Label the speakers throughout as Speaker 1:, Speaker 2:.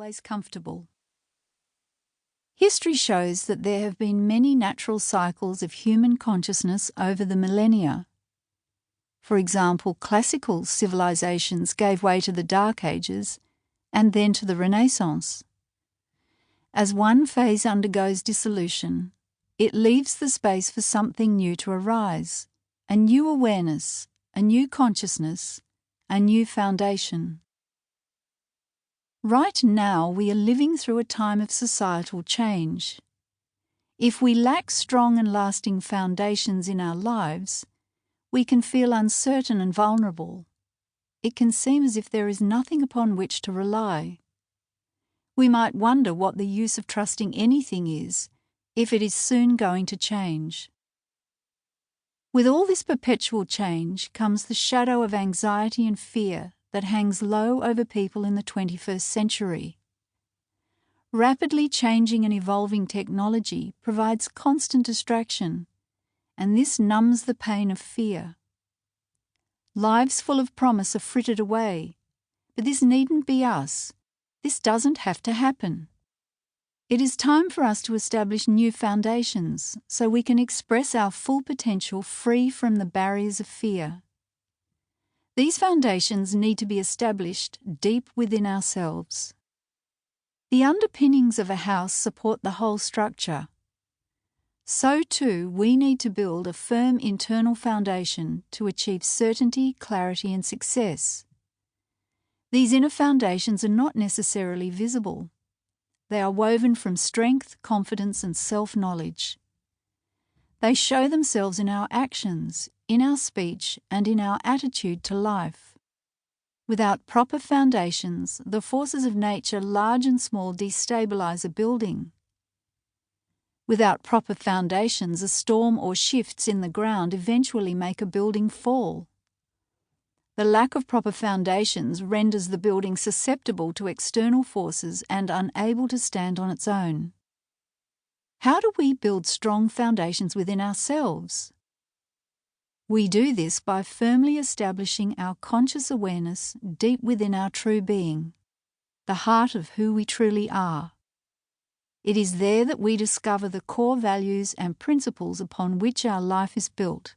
Speaker 1: always comfortable. History shows that there have been many natural cycles of human consciousness over the millennia. For example, classical civilizations gave way to the Dark Ages and then to the Renaissance. As one phase undergoes dissolution, it leaves the space for something new to arise, a new awareness, a new consciousness, a new foundation. Right now, we are living through a time of societal change. If we lack strong and lasting foundations in our lives, we can feel uncertain and vulnerable. It can seem as if there is nothing upon which to rely. We might wonder what the use of trusting anything is if it is soon going to change. With all this perpetual change comes the shadow of anxiety and fear that hangs low over people in the 21st century. Rapidly changing and evolving technology provides constant distraction, and this numbs the pain of fear. Lives full of promise are frittered away, but this needn't be us. This doesn't have to happen. It is time for us to establish new foundations so we can express our full potential free from the barriers of fear. These foundations need to be established deep within ourselves. The underpinnings of a house support the whole structure. So too, we need to build a firm internal foundation to achieve certainty, clarity, and success. These inner foundations are not necessarily visible. They are woven from strength, confidence, and self-knowledge. They show themselves in our actions, in our speech, and in our attitude to life. Without proper foundations, the forces of nature, large and small, destabilize a building. Without proper foundations, a storm or shifts in the ground eventually make a building fall. The lack of proper foundations renders the building susceptible to external forces and unable to stand on its own. How do we build strong foundations within ourselves? We do this by firmly establishing our conscious awareness deep within our true being, the heart of who we truly are. It is there that we discover the core values and principles upon which our life is built.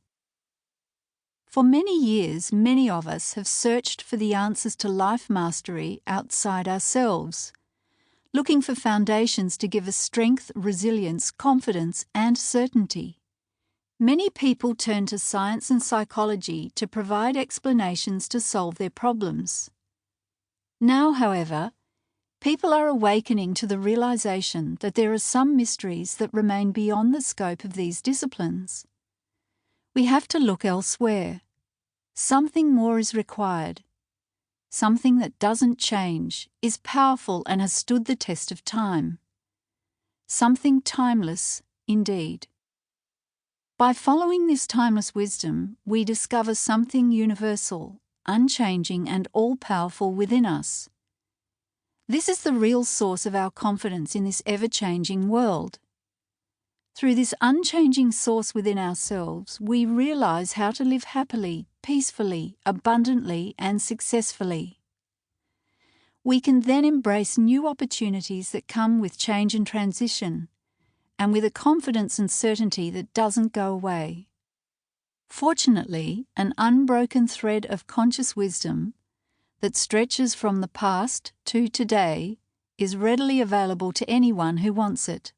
Speaker 1: For many years, many of us have searched for the answers to life mastery outside ourselves, looking for foundations to give us strength, resilience, confidence, and certainty. Many people turn to science and psychology to provide explanations to solve their problems. Now, however, people are awakening to the realization that there are some mysteries that remain beyond the scope of these disciplines. We have to look elsewhere. Something more is required. Something that doesn't change, is powerful and has stood the test of time. Something timeless, indeed. By following this timeless wisdom, we discover something universal, unchanging and all-powerful within us. This is the real source of our confidence in this ever-changing world. Through this unchanging source within ourselves, we realize how to live happily, peacefully, abundantly, and successfully. We can then embrace new opportunities that come with change and transition, and with a confidence and certainty that doesn't go away. Fortunately, an unbroken thread of conscious wisdom that stretches from the past to today is readily available to anyone who wants it.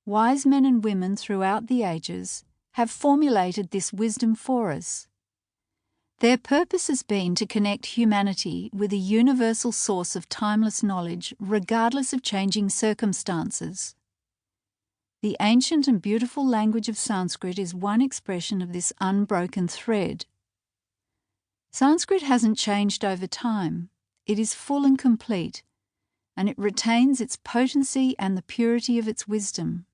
Speaker 1: Wise men and women throughout the ages have formulated this wisdom for us. Their purpose has been to connect humanity with a universal source of timeless knowledge regardless of changing circumstances. The ancient and beautiful language of Sanskrit is one expression of this unbroken thread. Sanskrit hasn't changed over time. It is full and complete, and it retains its potency and the purity of its wisdom.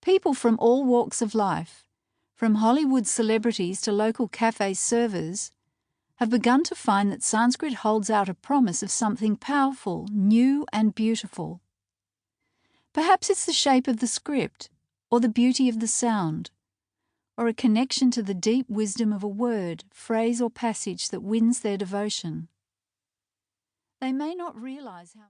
Speaker 1: People from all walks of life, from Hollywood celebrities to local cafe servers, have begun to find that Sanskrit holds out a promise of something powerful, new and beautiful. Perhaps it's the shape of the script, or the beauty of the sound, or a connection to the deep wisdom of a word, phrase or passage that wins their devotion. They may not realize how